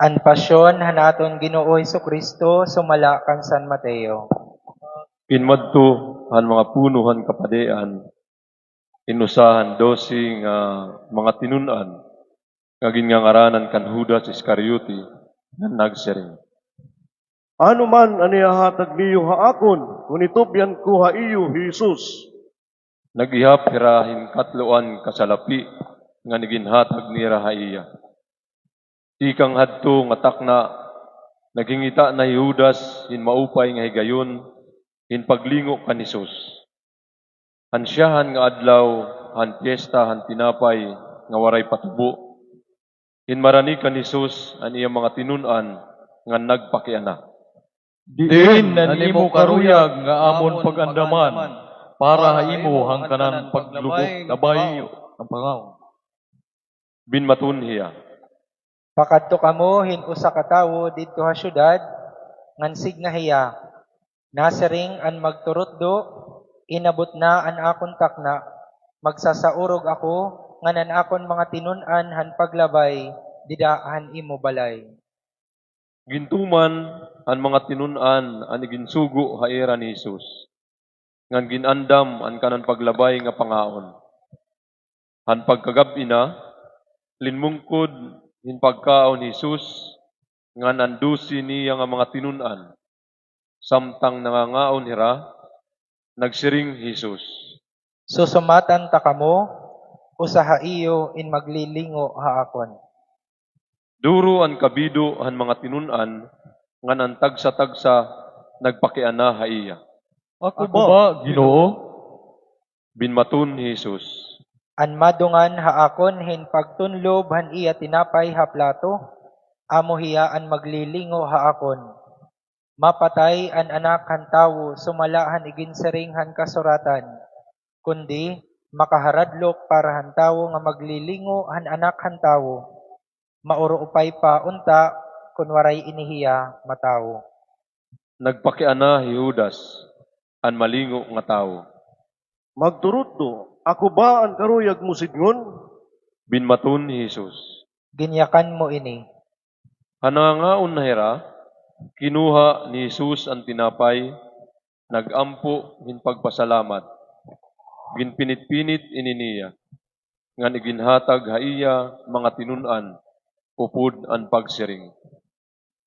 An pasyon hanaton Ginoo Hesukristo sumala kan San Mateo. Kinmadto han mga punuhan kapadean, inusahan 12 nga mga tinun-an, nga ginngaranan kan Judas Iscariote, nga nagsiring. Ano man ani hatag niyo haakon, kung itubyan ko ha iyo, Jesus. Nagihap hirahin katloan kasalapi, nga niginhatag ni Rahaiya. Ikang hadto nga takna, nagingita na Judas hin maupay nga higayon, hin paglingo kan Hesus. Ansyahan nga adlaw, han piyesta, han tinapay, nga waray patubo. Hin marani kan Hesus an iyang mga tinun-an, nga nagpakiana. Diin nanimo karuyag nga amon pagandaman para haimo hangkanan paglubok labay ang pangaw. Binmatun hiya. Pakadto kamo hin usa ka tawo didto ha syudad ngansig nga hiya. Nasiring an magturotdo, inabot na an akon takna. Magsasaurog ako nganan akon mga tinun-an han paglabay didaan imo balay. Gintuman ang mga tinun-an an iginsugo haira ni Hesus. Ngan ginandam an kanan paglabay nga pangaon. Han pagkagabi na, linmungkod hin pagkaon ni Hesus, ngan andusi niya nga mga tinun-an. Samtang nangangaon hira, nagsiring Hesus. Susumatan ta kamo, usaha iyo in maglilingo ha akon. Duro ang kabido han mga tinun-an, ngan ang tagsa-tagsa nagpakiana haiya. Ako ba, Ginoo? Binmatun ni Hesus. An madungan ha akon hin pagtunlob han iya tinapay ha plato, amo hiya an maglilingo ha akon. Mapatay an anak han tawo sumala han iginsiring han kasuratan, kundi makaharadlok para han tawo nga maglilingo han anak han tawo. Mauro upay pa unta kun waray inihiya matawo. Nagpakiana si Judas, ang malingo nga tawo. Magturutdo, ako ba ang karuyag mo sidngon? Binmatun ni Hesus. Ginyakan mo ini. Hanangaon na hira, kinuha ni Hesus ang tinapay, nagampo hin pagpasalamat. Ginpinit-pinit ini niya, ngan iginhatag haiya mga tinun-an, upod ang pagsiring.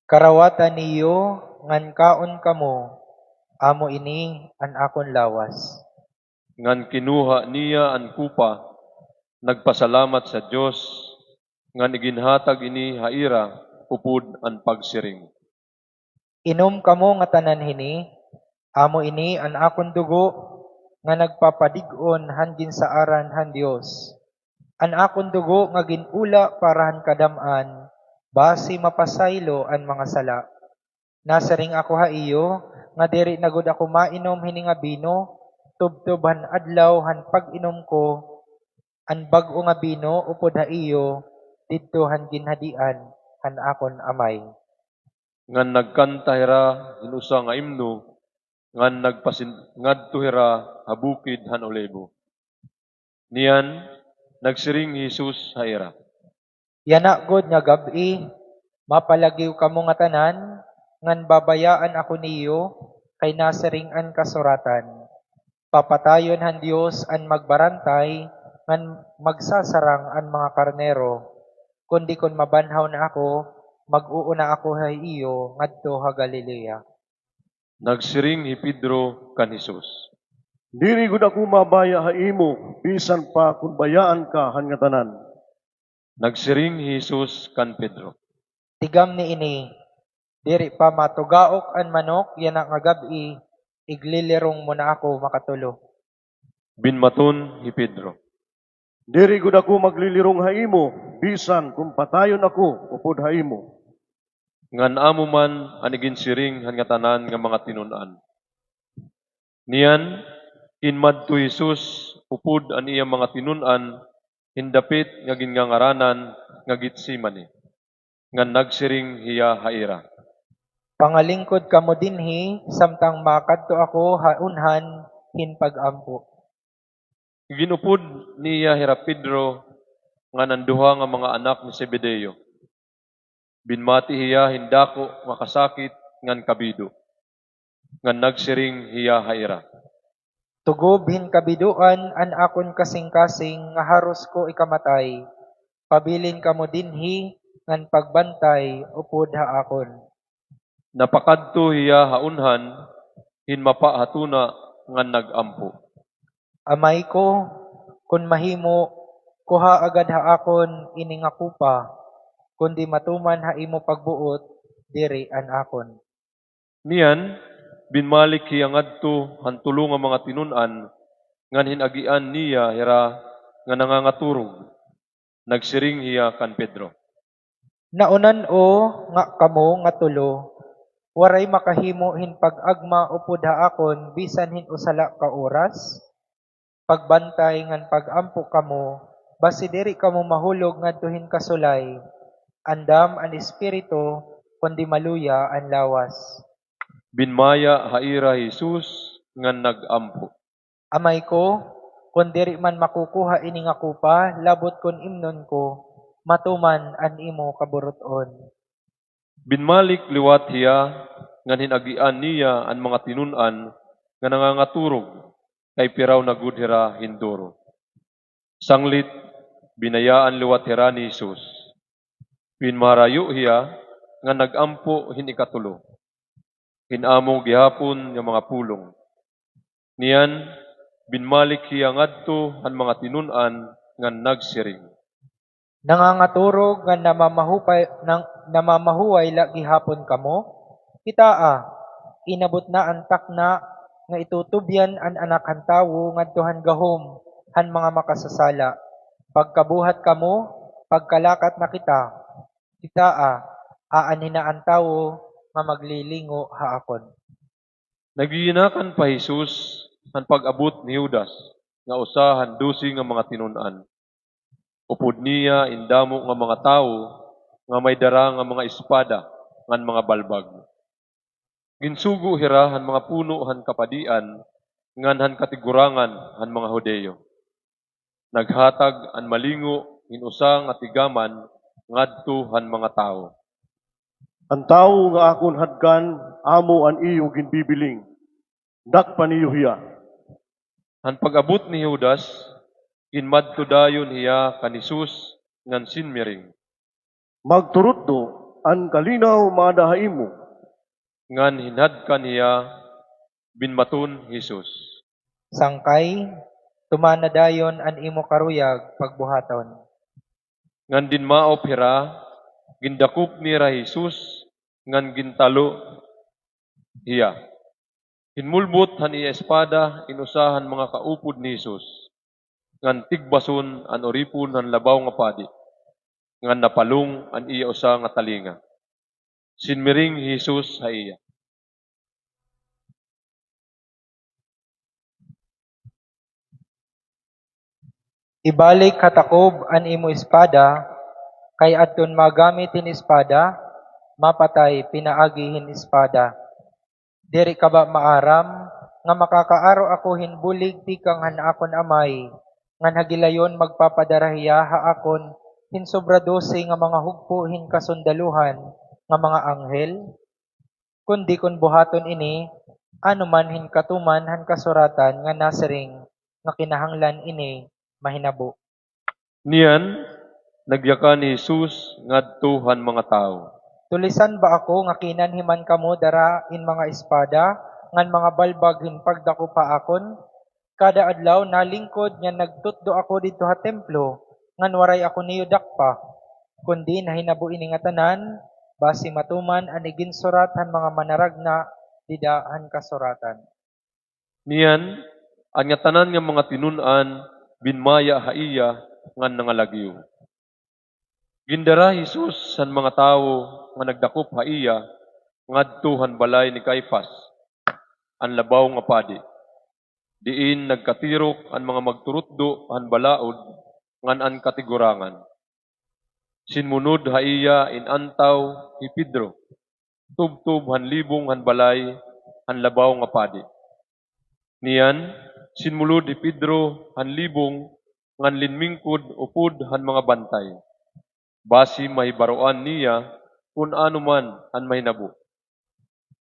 Karawatan niyo ngan kaon kamo, amo ini an akon lawas. Ngan kinuha niya ang kupa, nagpasalamat sa Dios, ngan iginhatag ini haira, upod ang pagsiring. Inom kamo nga tanan hini, amo ini an akon dugo nga nagpapadig-on han ginsaaran han Dios. An akon dugo nga ginula para han kadam-an, basi mapasaylo an mga sala. Nasaring ako ha iyo, nga diri nagud ako mainom hini nga bino, tubtub han adlaw han pag-inom ko, an bag-o nga bino upod ha iyo, didto han ginhadian han akon amay. Ngan nagkanta hira hinusa nga imno, ngan ngadto hira habukid han Olebo. Niyan nagsiring Hesus haira. Yana god nga gabi, mapalagiw kamo nga tanan, ngan babayaan ako niyo, kay nasaring an kasuratan. Papatayon han Dios an magbarantay, ngan magsasarang an mga karnero. Kundi kun mabanhaw na ako, mag-uuna ako hay iyo, ngadto ha Galilea. Nagsiring ni Pedro kan Hesus. Diri gud ako mabaya ha imo, bisan pa kung bayaan ka han nga tanan. Nagsiring Hesus kan Pedro. Tigam ni ini, diri pa matugaok an manok, yana nga gabi, iglilirong mo na ako makatulo. Binmaton ni Pedro. Diri gud ako maglilirong ha imo, bisan kung patayon ako, upod ha imo. Ngan amo man anigin siring han nga tanan nga mga tinun-an. Niyan kinmadto Hesus upod an iyang mga tinun-an, hindapit nga gingangaranan nga Getsemani. Ngan nagsiring hiya haira. Pangalingkod kamo dinhi, samtang makadto ako haunhan hin pag-ampo. Ginupod niya hira Pedro nga nanduha nga mga anak ni Zebedeo. Binmati hiya hindako makasakit ngan kabido. Ngan nagsiring hiya haira. Tugob hin kabiduan an akon kasing-kasing nga haros ko ikamatay. Pabilin kamo dinhi ngan pagbantay upod ha akon. Napakadto hiya haunhan, hinmapa hatuna ngan nagampo. Amay ko, kun mahimo, kuha agad ha akon ini nga kupa, kundi matuman ha imo pagbuot, diri an akon. Niyan, binmalik hiya ngadto hantulo nga mga tinunan, ngan hinagian niya hira nga nangangaturog. Nagsiring hiya kan Pedro. Naunan o nga kamo nga tulo, waray makahimo hin pag-agma upod ha akon bisan hin usala ka oras. Pagbantay ngan pag-ampo kamo, basi diri kamo mahulog ngadto hin kasulay. Andam an espiritu kundi maluya an lawas. Binmaya haira Jesus ngan nagampo. Amay ko, kung diri man makukuha ini nga kupa, labot kon imnon ko, matuman an imo kaburuton. Binmalik liwat hiya ngan hinagian niya ang mga tinunan nga nangangaturog kay piraw na gudhira hinduro. Sanglit, binayaan liwat hira ni Jesus. Pinmarayo hiya nga nagampo hinikatulo. Hinamong gihapon nga mga pulong. Niyan, binmalik hiya ngadto ang mga tinunan nga nagsiring. Nangangaturog nga namamahuway lagi hapon kamo, kitaa, inabot na ang takna nga itutubyan an anak han tawo ngadtohan gahom han mga makasasala. Pagkabuhat kamo, pagkalakat na kitaa, aanhin na ang tawo nga maglilingo ha akon. Nagiyinakan pa Jesus ang pag-abot ni Judas nga usahan dusi nga mga tinunan. Upod niya indamo nga mga tawo nga may dara nga mga espada ngan mga balbag. Ginsugo hira han mga puno han kapadian ngan han katigurangan han mga Hudeyo. Naghatag an malingo inusa nga tigaman ngadto han mga tawo. Ang tawo nga akon hadgan, amo an iyo ginbibiling. Dakpan niyo hiya. Han pag-abot ni Judas, inmadto dayon hiya kan Jesus ngan sinmiring. Magturot do, an kalinaw madahimo. Ngan hinadkan hiya binmaton Jesus. Sangkay, tumana dayon an imo karuyag pagbuhaton. Ngan dinmaop hira, gindakop ni ra Jesus, ngan gintalo hiya. Hinmulbot han iya espada, inusahan mga kaupod ni Jesus. Ngan tigbason an oripon han labaw nga padi. Ngan napalong an iya usa nga talinga. Sinmiring Jesus sa iya. Ibalik katakob an imo espada, kay adton magamit in espada, mapatay pinaagihin espada. Diri ka ba maaram, nga makakaaro ako hinbulig tikang han akon amay, ngan hagilayon magpapadarahiya ha akon hinsobra 12 nga mga hugpo hin kasundaluhan nga mga anghel? Kundi kun buhaton ini, ano man hin katuman han kasuratan nga nasiring, nga kinahanglan ini mahinabo. Niyan, nagyaka ni Jesus ngadto han mga tawo. Tulisan ba ako nga kinanhiman kamo dara in mga espada, ngan mga balbag hin pagdako pa akon? Kada adlaw nalingkod nga nagtutdo ako dito ha templo, ngan waray ako niyo dakpa. Kundi nahinabo ini nga tanan, basi matuman an iginsurat han mga manaragna, dida han kasuratan. Niyan, ang nga tanan nga mga tinunan, binmaya haiya ngan nangalagyo. Gindara Jesus san mga tawo nga nagdakop haiya ngadto han balay ni Caiphas, ang labaw nga padi. Diin nagkatirok ang mga magturutdo han balaod ngan an katigurangan. Sinmunod haiya inantaw ni Pedro, tubtub han libong han balay han labaw nga padi. Niyan, sinmulod ni Pedro han libong ngan linmingkod upod han mga bantay. Basi mahibaroan niya kung ano man ang mahinabu.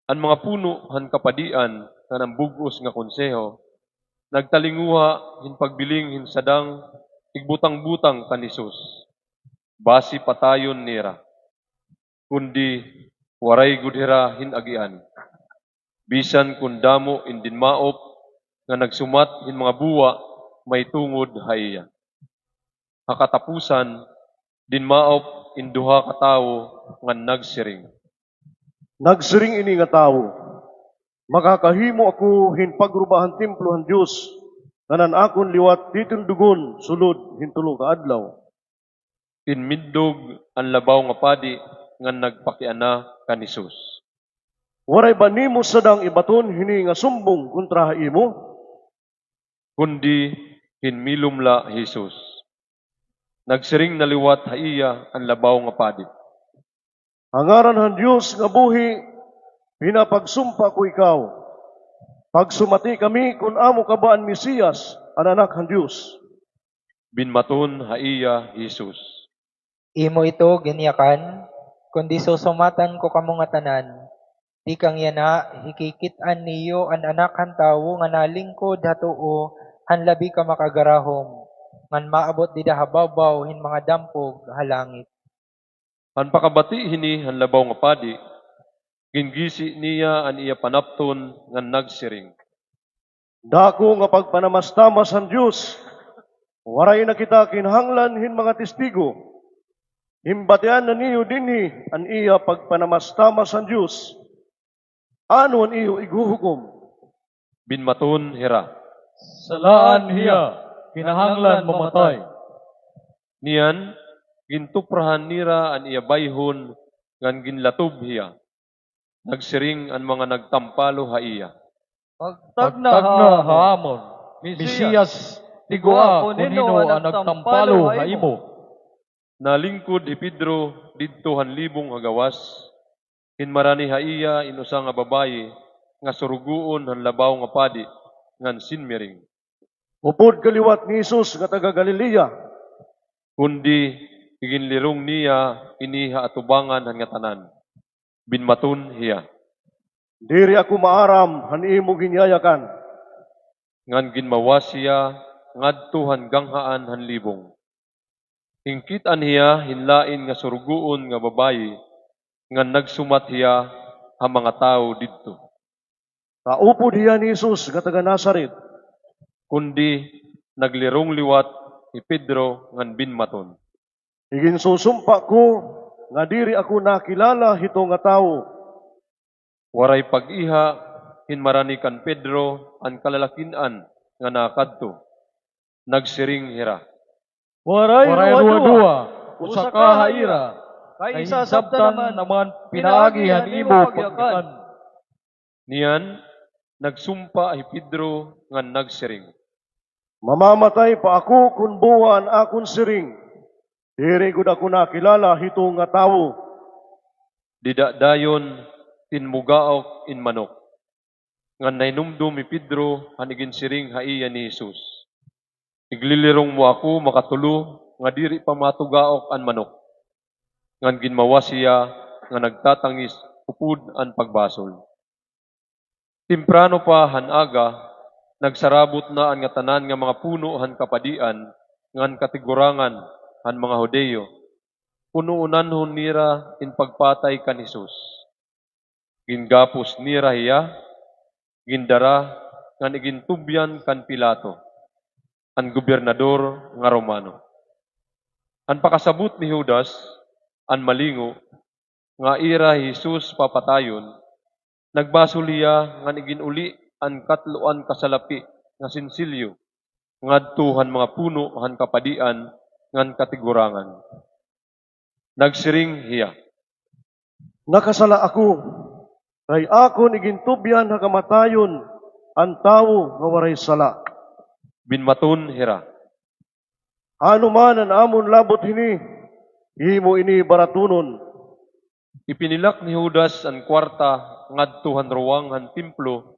Ang mga puno han kapadian nga ng bugos nga konseho, nagtalinguha hin pagbiling hin sadang igbutang-butang kan Hesus. Basi patayon nira, kundi waray gudhira hin agian. Bisan kun damo indin maop nga nagsumat hin mga buwa may tungod haiya. Hakatapusan din maop induha ka tawo nga nagsiring. Nagsiring ini nga tawo, makakahimo ako hin pagrubahan templo han Dios, kanan akon liwat diton dugon sulod hintulo ka adlaw. Inmiddog ang labaw nga padi nga nagpakiana kan Hesus. Waray ba nimo sadang ibaton hini nga sumbong kontra imo? Kundi hinmilumla Hesus. Nagsiring na liwat haiya ang labaw nga padi. Hangaran han Dios nga buhi, pinapagsumpa ko ikaw. Pagsumati kami kung amo ka ba ang Mesiyas, ang anak han Dios. Binmaton haiya Hesus. Imo ito ginyakan, kundi susumatan ko kamo nga tanan. Di kang yana, hikikitan niyo ang anak han tawo nga nalingkod hatuo, han labi ka makagarahom. Ngan maabot di dahababaw hin mga dampog halangit. Han pakabati hini han labaw nga padi, gingisi niya an iya panapton nga nagsiring. Dako nga pagpanamastamas han Dios, waray na kita kinahanglan hin mga testigo. Himbatian na niyo dinhi an iya pagpanamastamas han Dios. Ano ang iyo iguhukom? Binmaton hira. Salaan hiya, kinahanglan mamatay. Niyan, gintuprahan nira an iya bayhon ngan ginlatob hiya. Nagsiring an mga nagtampalo haiya. Pagtagna haamon, Mesiyas, tigwa kunino ang nagtampalo haimo. Nalingkod ni Pedro didto hanlibong agawas. Hinmarani haiya inusa nga babayi nga suruguon han labaw nga padi ngan sinmiring. Upod kaliwat ni Jesus nga taga Galilea, Kundi iginlirong niya iniha atubangan han nga tanan. Binmaton hiya. diri ako maaram han imo ginyayakan. Ngan ginmawas siya ngadto han ganghaan han libong. Hingkitan hiya hinlain nga suruguon nga babayi nga nagsumat hiya ha mga tao didto. Kaupod hiya ni Jesus nga taga Nazaret. Kundi naglirong liwat ni Pedro ngan binmaton. Iginsusumpa ko nga diri ako nakilala hito nga tawo. Waray pag-iha hinmarani kan Pedro ang kalalakinan nga nakadto. Nagsiring hira. Waray ruwa-duwa, usa ka haira, kay sabtan naman pinaagihan imo pagyakan. Niyan nagsumpa ay Pedro nga nagsiring. Mamamatay pa ako kung buwan akon siring. Diri gud ako nakilala hito nga tawo. Didadayon tinmugaok in manok. Ngan nainumdum ni Pedro hanigin siring haiya ni Jesus. Iglilirong mo ako makatulo nga diri pa matugaok an manok. Ngan ginmawa siya nga nagtatangis upud an pagbasol. Timprano pa han aga, nagsarabot na ang nga tanan nga mga puno han kapadian ngan katigurangan han mga Hodeo. Punuunan nira in pagpatay kan Hesus. Gingapos nira hiya, gindara ngan igintubyan kan Pilato, ang gobernador nga Romano. Ang pakasabot ni Judas, ang malingo, nga ira Hesus papatayon, nagbasol hiya nga iginuli ang katluan kasalapi nga sinsilyo, ngadto han mga puno han kapadian ngan katigurangan. Nagsiring hiya. Nakasala ako, kay akon igintubyan ha kamatayon ang tawo nga waray sala. Binmaton hira. Ano man ang amon labot hini, himo ini baratunon. Ipinilak ni Judas ang kwarta ngadto han ruwang han templo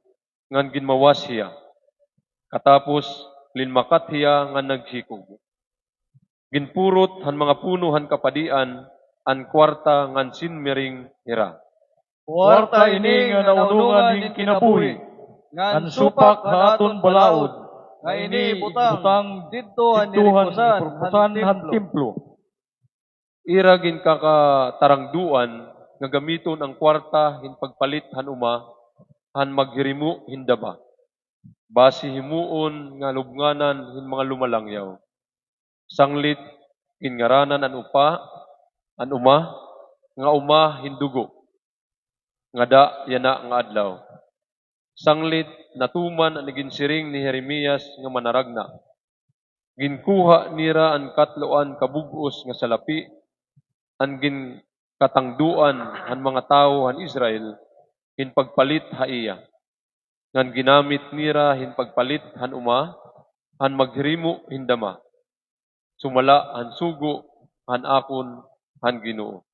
ngan ginmawas hiya. Katapos linmakat hiya nga naghikog. Ginpurot han mga puno han kapadian an kwarta ngan sinmiring hira. Kwarta ini nga naunungan ning kinabuhi, ngan supak haton balaod, nga ini butang didtuhan ni purpusan han templo. Ira gin kakatarangduan nga gamiton ang kwarta hin pagpalit han uma han maghirimu hindaba. Basi himuon nga lubnganan hin mga lumalangyaw. Sanglit ingaranan an uma nga uma hindugo. Nga da yana nga adlaw. Sanglit natuman ang ginsiring ni Jeremias nga manaragna. Ginkuha nira ang katloan kabugos nga salapi ang gin katangduan han mga tao han Israel hin pagpalit haiya. Ngan ginamit nira hin pagpalit han uma han maghirimu hindama. Sumala han sugo han akon han Ginoo.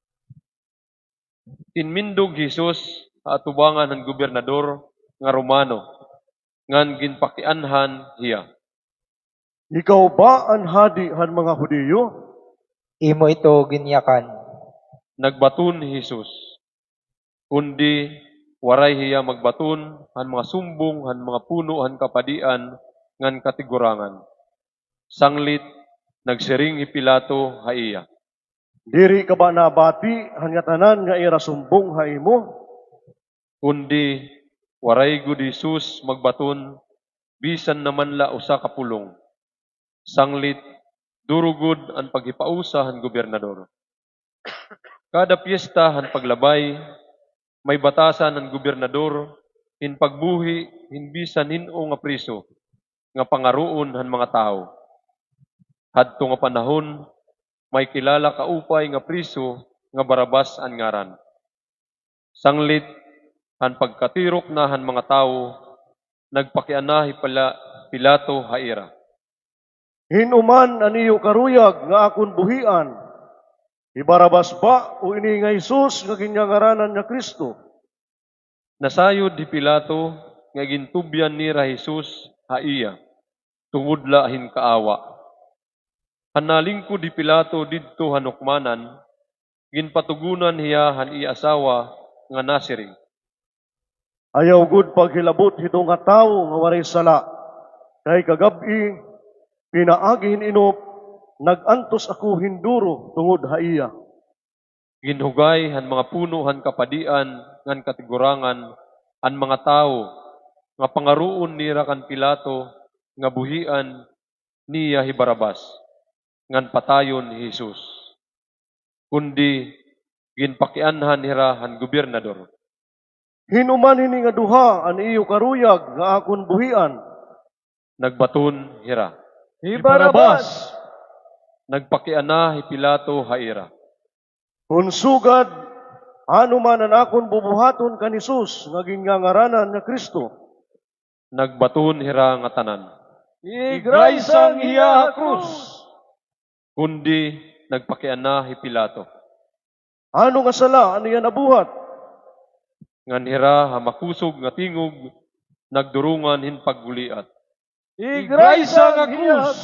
Tinmindog Jesus atubangan ng gobernador nga Romano ngan ginpakianhan hiya. Ikaw ba ang hadi han mga Hudiyo? Imo ito ginyakan. Nagbaton Jesus. Kundi waray hiya magbaton han mga sumbong han mga puno han kapadian ngan katigurangan. Sanglit nagsiring hi Pilato haiya. Diri ka ba nabati han nga tanan nga irasumbong ha imo? Kundi waray gud Jesus magbaton bisan naman la usa ka pulong. Sanglit durugod ang paghipausa han gobernador. Kada piyesta han paglabay may batasan ng gobernador hin pagbuhi hin bisan hino nga priso nga pangaruon han mga tao. Hadto nga panahon may kilala kaupay nga priso nga Barabas ang ngaran. Sanglit han pagkatirok na han mga tao nagpakianahi pala Pilato haira. Hinuman aniyo karuyag nga akon buhian. Ibarabas ba o ini nga Jesus nga ginyangaranan nga Kristo? Nasayod di Pilato nga gintubyan nira Jesus haiya tungod lahin kaawa. Hanalingko di Pilato didto hanukmanan ginpatugunan hiya han iasawa nga nasiring. Ayaw gud paghilabot hito nga tawo nga waray sala. Kay kagabi pinaagin inop nagantos ako hinduro tungod haiya. Ginhugay han mga puno han kapadian ngan katigurangan an mga tao nga pangaruon nira kan Pilato nga buhian niya hi Barabas ngan patayon ni Jesus. Kundi ginpakianhan nira han gobernador. Hinuman hini nga duha an iyo karuyag nga akon buhian. Nagbaton hira. Ibarabas! Nagpakiana hi Pilato haira. Unsugad ano man ang akon bubuhaton kan Jesus nga gingangaranan nga Kristo. Nagbaton hira nga tanan. Igraysang iya krus! Kundi nagpakiana hi Pilato. Ano nga sala ano yan nabuhat? Ngan hira hamakusog nga tingog nagdurungan hin pagguliat. Igraysang nga krus!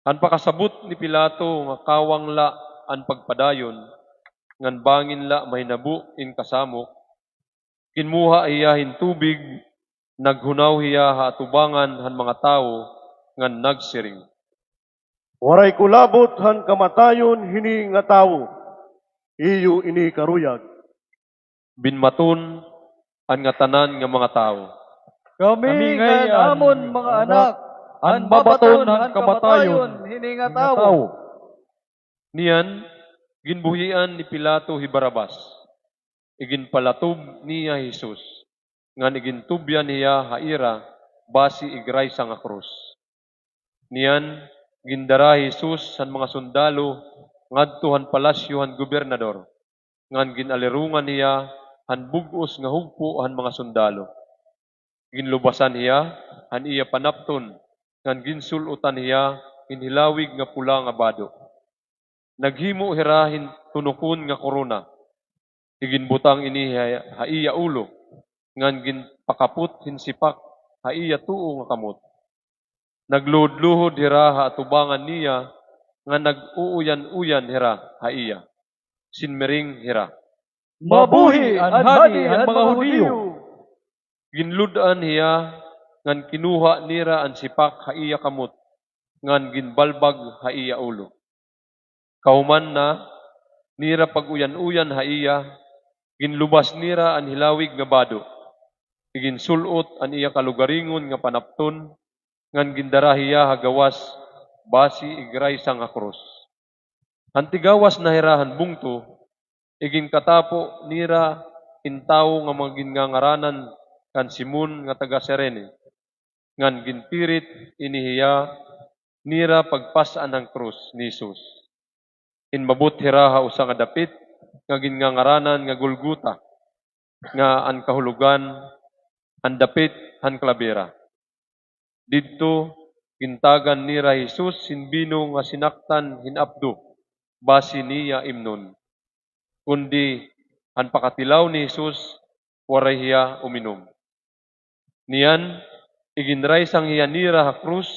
Han pakasabot ni Pilato nga kawang la an pagpadayon ngan bangin la mahinabu in kasamok. Kinmuha iya hin tubig naghunaw hiya haatubangan han mga tao ngan nagsiring. Waray kulabot han kamatayon hini nga tawo. Iyo ini karuyag. Binmaton an nga tanan nga mga tao. Kami ngay amon mga anak, an babaton han kamatayon, hini nga tawo. Niyan, ginbuhian ni Pilato hi Barabas. Iginpalatob niya Jesus. Ngan igintubyan niya haira basi igray sa nga krus. Niyan, gindara Jesus han mga sundalo ngadto han palasyo han gobernador. Ngan ginalirungan niya han bugos nga hugpo han mga sundalo. Ginlubasan niya han iya panapton ngan ginsulutan niya hinhilawig nga pula nga bado. Naghimo hirahin tunukon nga korona. Iginbutang ini haiya ulo ngan ginpakaput hinsipak haiya tuo nga kamot. Nagluhod-luhod hira haatubangan niya nga nag-uuyan-uyan hira haiya. Sinmering hira. Mabuhi ang hadi ang mga Hudiyo. Ginludan hiya ngan kinuha nira ang sipak haiya kamot ngan ginbalbag haiya ulo. Kauman na nira pag-uyan-uyan haiya, ginlubas nira ang hilawig nga bado. Iginsulot ang iya kalugaringon nga panapton ngan gindara hiya hagawas basi igray sang krus. Antigawas na hirahan bungto, igin katapo nira intaw nga mga gingangaranan kan Simon nga taga Serene, ngan ginpirit inihiya nira pagpasan ng krus ni Jesus. Inmabot hiraha usa nga dapit nga gingangaranan nga Golgota, nga ang kahulugan ang dapit han klabera. Didto gintagan nira Jesus sinbino nga sinaktan hinapdo basi niya imnon. Kundi han pakatilaw ni Jesus waray hiya uminom. Niyan iginray sang hiya nira ha krus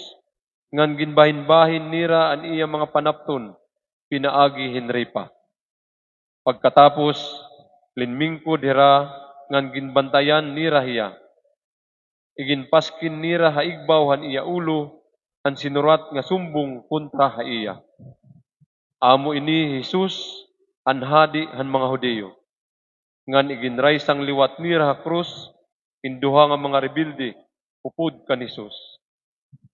ngan ginbahin-bahin nira an iya mga panapton pinaagi hinripa. Pagkatapos linmingkod hira ngan ginbantayan nira hiya. Iginpaskin nira haigbaw han iya ulo ang sinurat nga sumbong kontra ha iya. Amo ini Jesus ang hadi han mga Hudiyo. Ngan iginray sang liwat nira ha krus induha nga mga rebilde upod kan Jesus.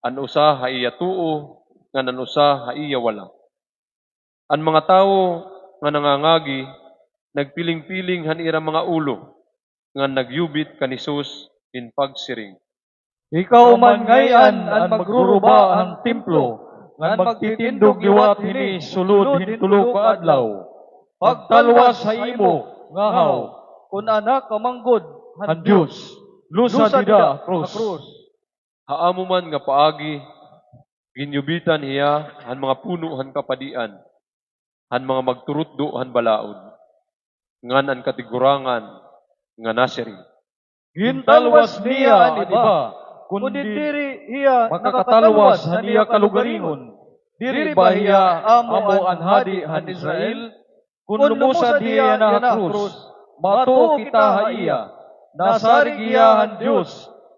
An usa ha iya tuo ngan an usa ha iya wala. Ang mga tawo nga nangangagi nagpiling-piling han ira mga ulo nga nagyubit kan Jesus in pagsiring. Ikaw man ngayon ang magruruba ang templo, ngan magtitindog liwat hini sulod hintulo ka adlaw. Pagtalwas sa imo, ngahaw, kun anak kamanggod, han Diyos, lusa dida krus. Haamo man nga paagi, ginyubitan hiya han mga puno han kapadian, han mga magturutdo han balaod, ngan ang katigurangan nga nasiri. Gintalwas niya ang iba, kundi diri hiya makakatalwas han iya kalugaringon. Diri ba hiya amo ang hadi han Israel? Kung lumusad hiya na krus, mato kita ha iya. Nasarig hiya han Diyos,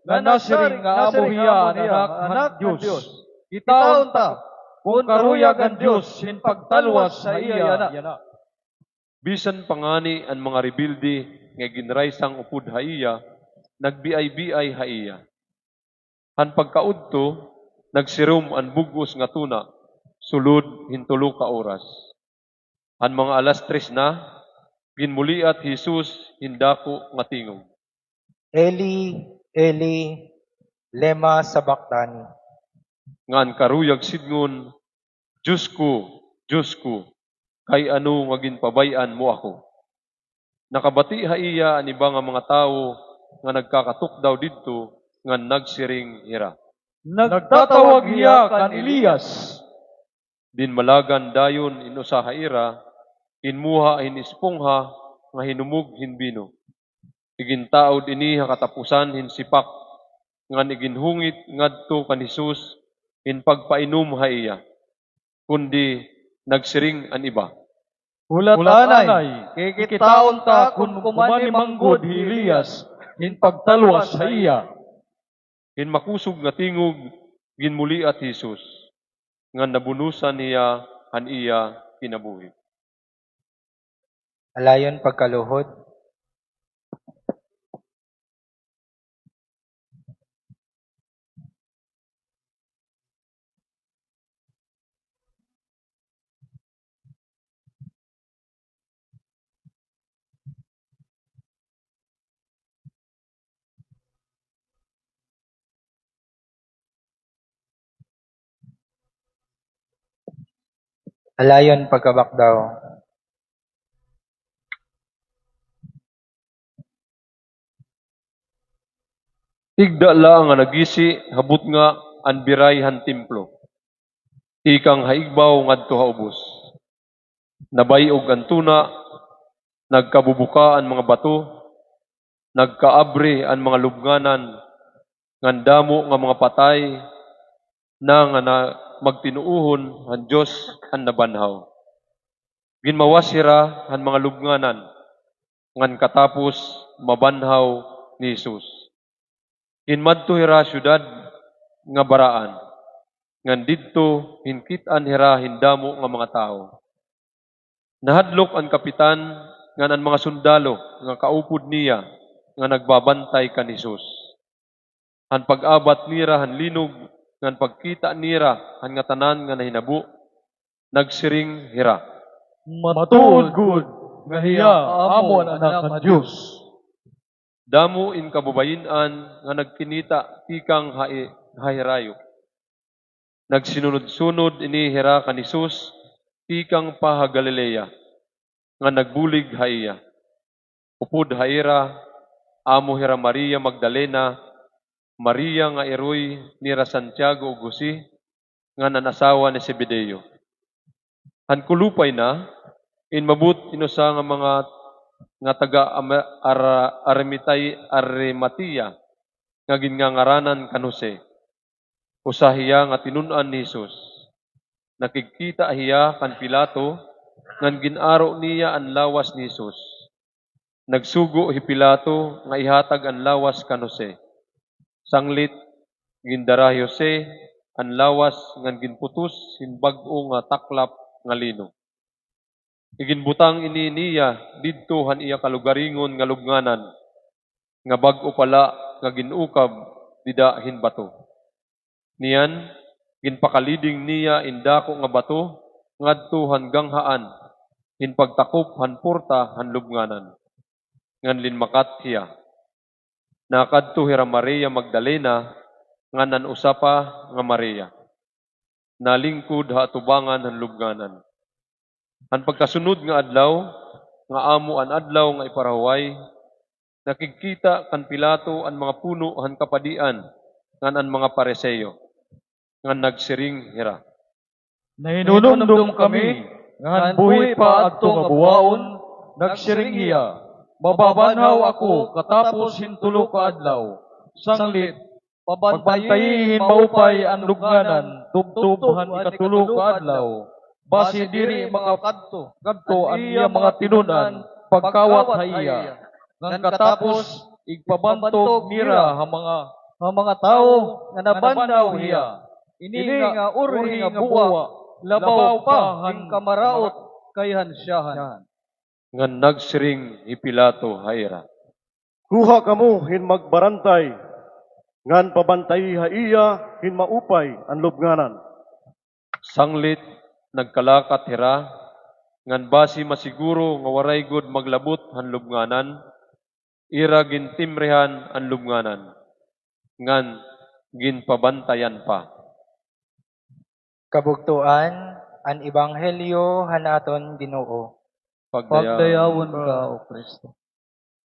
nga nasiring nga amo hiya anak Diyos. Itaon ta, kung karuyag ang Diyos sin pagtalwas sa iya na. Bisan pangani ang mga rebilde nga ginray sang upod haiya, nagbiay-biay haiya. Han pagkaudto, nagsirum ang bugos nga tuna, sulod hintulo ka oras. Han mga alas 3 na, ginmuliat Jesus hindako nga tingog. Eli, Eli, lema sabachthani. Ngan karuyag sidngon, Diyos ko, kay ano nga ginpabayan mo ako. Nakabati haiya ang iba nga mga tao nga nagkakatukdaw didto nga nagsiring hira. Nagtatawag hiya kan Elias. Dinmalagan dayon inusa haira, inmuha hinispongha nga hinumog hinbino. Igintaod ini katapusan hinsipak ngan iginhungit ngadto kan Jesus in pagpainom haiya. Kundi nagsiring an iba. Hulat anay, kikitaon ta kung kumani manggod hi Elias, in pagtalwas sa iya. In makusog nga tingog, ginmuli at Jesus, nga nabunusan niya han iya kinabuhi. Alayon pagkaluhod. Alayon pagkabakdaw. Igda lang nga nagisi, habot nga anbiray han templo. Ikang haigbaw ngadto haubos. Nabayog ang tuna, nagkabubuka ang mga bato, nagkaabri ang mga lubnganan, ngandamo nga mga patay, na nga magtinuuhon han Dios an nabanhaw. Ginmawas hira han mga lubnganan ngan katapos mabanhaw ni Jesus. Hinmadto hira syudad nga baraan ngan didto hinkit-an hira hindamo nga mga tao. Nahadlok ang kapitan ngan ang mga sundalo nga kaupod niya nga nagbabantay kan Jesus. Han pag-abat nira han linog ngan pagkita nira han nga tanan nga nahinabo, nagsiring hira. Matuod gud nga hiya amo ang anak ng Dios. Damo in kabubayin-an nga nagkinita tikang hahirayo. Nagsinunod-sunod ini hira kan Jesus tikang paha Galilea nga nagbulig haiya. Upod haira amo hira Maria Magdalena, Maria nga iroy nira Santiago ug Jose nga nanasawa ni Zebedeo. Han kulupay na in mabut inusa nga mga nga taga Arimatea nga ginngaranan kan Jose. Usahiya nga tinun-an ni Jesus. Nakikita hiya kan Pilato ngan ginaro niya ang lawas ni Jesus. Nagsugo hi Pilato nga ihatag ang lawas kan Jose. Sanglit gindara Jose ang lawas ngan ginputos hin bag-o nga taklap nga lino. Iginbutang ini niya didto han iya kalugaringon nga lubnganan nga bag-o pala nga ginukab dida hin bato. Niyan ginpakaliding niya indako nga bato ngadto hanggang haan hin pagtakop han porta han lubnganan ngan linmakat hiya. Nakadto hira Maria Magdalena nga nanusapa nga Maria. Nalingkod ha atubangan han lubnganan. Han pagkasunod nga adlaw nga amo an adlaw nga iparahuway, nakikita kan Pilato ang mga puno han kapadian ngan ang mga Pariseo nga nagsiring hira. Nahinunumdum kami nga buhi pa adto nga buwaon nagsiring hiya. Mababanhaw ako katapos hintulo ka adlaw. Sanglit pagbantayihin maupay ang lubnganan tubtubhan ikatulo ka adlaw. Basi diri mga kadto ang iya mga tinunan pagkawat haiya. Ngan katapos igpabantog nira ang mga tao nga nabandaw hiya. Ini nga uri nga buwa labaw pa hang kamaraot kay hansyahan. Ngan nagsiring hi Pilato haira. Kuha kamo hin magbarantay, ngan pabantay haiya hin maupay ang lubnganan. Sanglit nagkalakat hira ngan basi masiguro nga waray gud maglabot han lubnganan, ira gintimrehan ang lubnganan ngan ginpabantayan pa. Kabugtuan, ang Ebanghelyo hanaton Ginoo. Pagdayawon Pagdayawon ka, O Kristo.